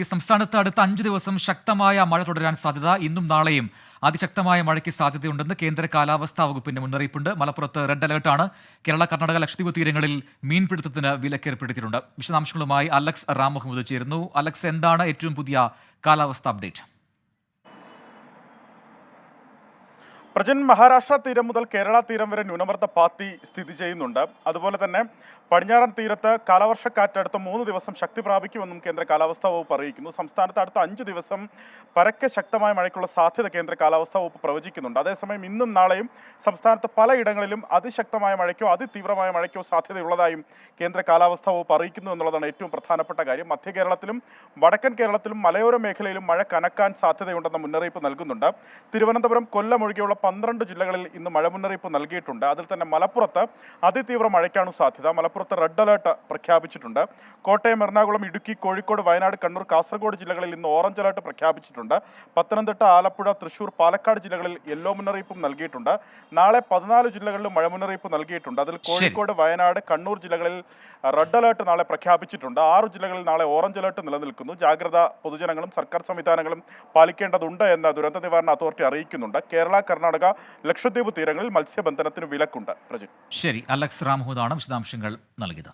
ഈ സംസ്ഥാനത്ത് അടുത്ത 5 ദിവസം ശക്തമായ മഴ തുടരാൻ സാധ്യത. ഇന്നും നാളെയും അതിശക്തമായ മഴയ്ക്ക് സാധ്യതയുണ്ടെന്ന് കേന്ദ്ര കാലാവസ്ഥാ വകുപ്പിന്റെ മുന്നറിയിപ്പുണ്ട്. മലപ്പുറത്ത് റെഡ് അലർട്ടാണ്. കേരള, കർണാടക, ലക്ഷദ്വീപ് തീരങ്ങളിൽ മീൻപിടുത്തത്തിന് വിലക്കേർപ്പെടുത്തിയിട്ടുണ്ട്. വിശദാംശങ്ങളുമായി അലക്സ് റാം മുഹമ്മദ് ചേരുന്നു. അലക്സ്, എന്താണ് ഏറ്റവും പുതിയ കാലാവസ്ഥ അപ്ഡേറ്റ്? പ്രജൻ, മഹാരാഷ്ട്ര തീരം മുതൽ കേരള തീരം വരെ ന്യൂനമർദ്ദ പാത്തി സ്ഥിതി ചെയ്യുന്നുണ്ട്. അതുപോലെ തന്നെ പടിഞ്ഞാറൻ തീരത്ത് കാലവർഷക്കാറ്റ് അടുത്ത 3 ദിവസം ശക്തി പ്രാപിക്കുമെന്നും കേന്ദ്ര കാലാവസ്ഥാ വകുപ്പ് അറിയിക്കുന്നു. സംസ്ഥാനത്ത് അടുത്ത 5 ദിവസം പരക്കെ ശക്തമായ മഴയ്ക്കുള്ള സാധ്യത കേന്ദ്ര കാലാവസ്ഥാ വകുപ്പ് പ്രവചിക്കുന്നുണ്ട്. അതേസമയം ഇന്നും നാളെയും സംസ്ഥാനത്ത് പലയിടങ്ങളിലും അതിശക്തമായ മഴയ്ക്കോ അതിതീവ്രമായ മഴയ്ക്കോ സാധ്യതയുള്ളതായും കേന്ദ്ര കാലാവസ്ഥാ വകുപ്പ് അറിയിക്കുന്നു എന്നുള്ളതാണ് ഏറ്റവും പ്രധാനപ്പെട്ട കാര്യം. മധ്യ കേരളത്തിലും വടക്കൻ കേരളത്തിലും മലയോര മേഖലയിലും മഴ കനക്കാൻ സാധ്യതയുണ്ടെന്ന മുന്നറിയിപ്പ് നൽകുന്നുണ്ട്. തിരുവനന്തപുരം, കൊല്ലം ഒഴികെയുള്ള 12 ജില്ലകളിൽ ഇന്ന് മഴ മുന്നറിയിപ്പ് നൽകിയിട്ടുണ്ട്. അതിൽ തന്നെ മലപ്പുറത്ത് അതിതീവ്ര മഴയ്ക്കാണ് സാധ്യത. മലപ്പുറത്ത് റെഡ് അലർട്ട് പ്രഖ്യാപിച്ചിട്ടുണ്ട്. കോട്ടയം, എറണാകുളം, ഇടുക്കി, കോഴിക്കോട്, വയനാട്, കണ്ണൂർ, കാസർഗോഡ് ജില്ലകളിൽ ഇന്ന് ഓറഞ്ച് അലർട്ട് പ്രഖ്യാപിച്ചിട്ടുണ്ട്. പത്തനംതിട്ട, ആലപ്പുഴ, തൃശൂർ, പാലക്കാട് ജില്ലകളിൽ യെല്ലോ മുന്നറിയിപ്പും നൽകിയിട്ടുണ്ട്. നാളെ 14 ജില്ലകളിലും മഴ മുന്നറിയിപ്പ് നൽകിയിട്ടുണ്ട്. അതിൽ കോഴിക്കോട്, വയനാട്, കണ്ണൂർ ജില്ലകളിൽ റെഡ് അലർട്ട് നാളെ പ്രഖ്യാപിച്ചിട്ടുണ്ട്. 6 ജില്ലകളിൽ നാളെ ഓറഞ്ച് അലർട്ട് നിലനിൽക്കുന്നു. ജാഗ്രത പൊതുജനങ്ങളും സർക്കാർ സംവിധാനങ്ങളും പാലിക്കേണ്ടതുണ്ട് എന്ന് ദുരന്ത നിവാരണ അതോറിറ്റി അറിയിക്കുന്നുണ്ട്. കേരള, കർണാടക, ലക്ഷദ്വീപ് തീരങ്ങളിൽ മത്സ്യബന്ധനത്തിന് വിലക്കുണ്ട്. പ്രജിത്. ശരി, അലക്സ് റാം മുഹമ്മദാണ് വിശദാംശങ്ങൾ നൽകിയത്.